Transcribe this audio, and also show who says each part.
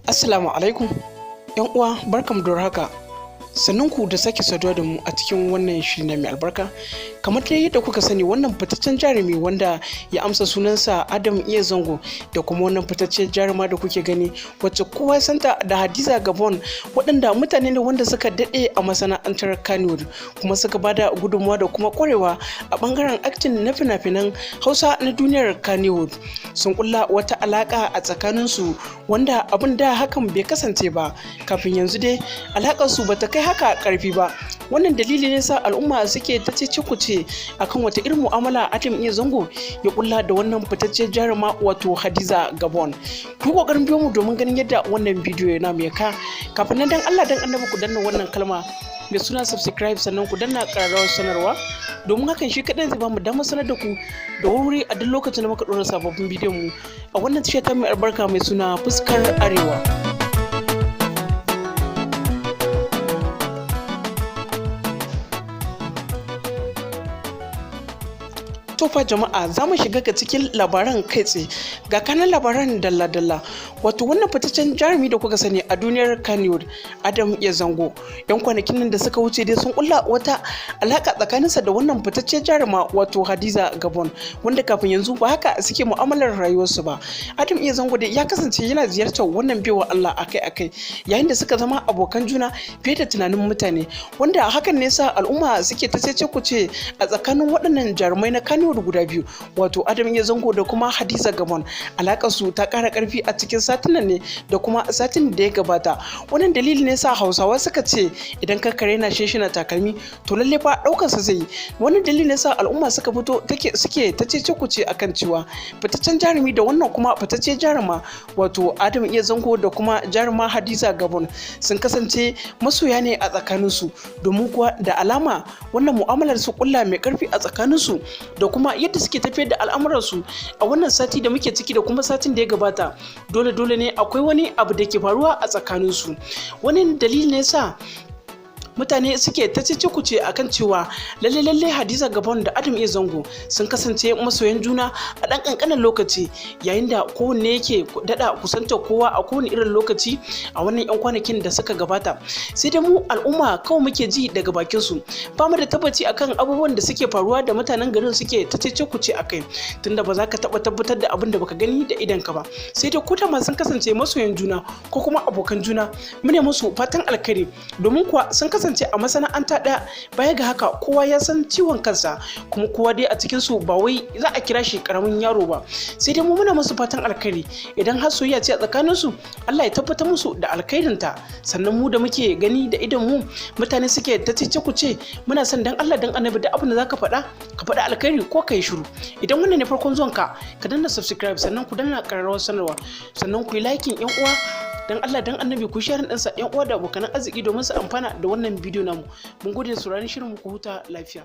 Speaker 1: Assalamu alaikum, ‘yan uwa barkamu da haka. Sannunku da sake saduwa da mu a cikin wannan shiri na mai albarka. Kamar dai yadda kuka sani, wannan fitaccen jarumi wanda ya amsa sunansa Adam iya zango, da kuma wannan fitaccen jaruma da kuke gani wacce kowa ya santa da Hadiza Gabon, waɗanda mutane ne wanda suka daɗe a masana'antar Kannywood kuma suka bada gudunmawa da kuma ƙwarewa a ɓangaren acting na fina-finan Hausa na duniyar Kannywood. Sun kulla wata alaƙa a tsakaninsu wanda abin da hakan bai kasance ba, kafin yanzu dai alaƙarsu bata kai haka karfi ba. Wannan dalili ne sa al'umma suke ta cece-kuce akan wata irin mu'amala Adam iya zango ya kulla da wannan fitaccen jaruma wato Hadiza Gabon. Ku kokarin biyo mu domin ganin yadda wannan bidiyo yana mai ka. Kafin nan dan Allah dan Annabi ku danna wannan kalma mai suna subscribe, sannan ku danna ƙararrawar sanarwa, domin hakan shi kaɗai zai bamu damar sanar da ku da wuri a duk lokacin da muka ɗora sababbin bidiyon mu a wannan tashar ta mai albarka mai suna Fuskar Arewa. Tofa jama'a, za mu shiga ga cikin labaran kai tsaye. Ga kanan labaran dalla-dalla. Wato wannan fitaccen jarumi da kuka sani a duniyar Kannywood, Adam iya zango, yan kwanakin nan da suka wuce dai sun kulla wata alaka tsakaninsa da wannan fitaccen jaruma wato Hadiza Gabon, wanda kafin yanzu ba haka suke mu'amalar rayuwarsu ba. Adam iya zango dai ya kasance yana ziyartar wannan baiwa Allah akai-akai, yayin da suka zama abokan juna fiye da tunanin mutane, wanda hakan ne sa al'umma suke ta cece-kuce a tsakanin waɗannan jarumai na Kannywood guda biyu, wato Adam iya zango da kuma Hadiza Gabon. Alakar su ta ƙara ƙarfi a cikin satinan ne da kuma satin da ya gabata. Wannan dalili ne sa Hausawa suka ce idan ka kare na sheshina takalmi to lalle fa ɗaukar sa zai yi. Wannan dalili ne sa al'umma suka fito suke ta cece kuce akan cewa fitaccen jarumi da wannan kuma fitacce jaruma wato Adam iya zango da kuma jaruma Hadiza Gabon sun kasance masoya ne a tsakaninsu, domin kuwa da alama wannan mu'amalar su kulla mai ƙarfi a tsakaninsu da kuma yadda suke tafiyar da al'amuransu a wannan sati da muke ciki da kuma satin da ya gabata. Dole ne akwai wani abu da ke faruwa a tsakaninsu. Wani dalili ne sa mutane suke ta cece-kuce akan cewa lalle Hadiza Gabon da Adam iya zango sun kasance masoyan juna a ɗan ƙanƙanin lokaci, yayin da kowanne yake daɗa kusantar kowa a kowane irin lokaci a wannan 'yan kwanakin da suka gabata. Sai da mu al'umma kawai muke ji daga bakin su, ba mu da tabbaci akan abubuwan da suke faruwa da mutanen garin suke ta cece-kuce akai, tunda ba za ka taɓa tabbatar da abin da baka gani da idanka ba. Sai dai ko ma sun kasance masoyan juna ko kuma abokan juna, mune musu fatan alkhairi, domin kuwa sun kasance a masana'anta ɗaya. Baya ga haka kowa ya san ciwon kansa, kuma kowa dai a cikin su ba wai za a kira shi karamin yaro ba. Sai dai mu muna musu fatan alkhairi, idan har soyayya ce a tsakanin su, Allah ya tabbatar musu da alkhairinta. Sannan mu da muke gani da idan mu, mutane suke ta cece kuce, muna son dan Allah dan Annabi da abin da zaka faɗa ka faɗa alkhairi ko kai shiru. Idan wannan ne farkon zuwan ka danna subscribe, sannan ku danna ƙararrawar sanarwa, sannan ku yi liking, yan uwa dan Allah dan Annabi ku share ɗinsa yan uwa da abokan arziki domin su amfana da wannan bidiyo namu. Mun gode da sauraron shirin mu, ku huta lafiya.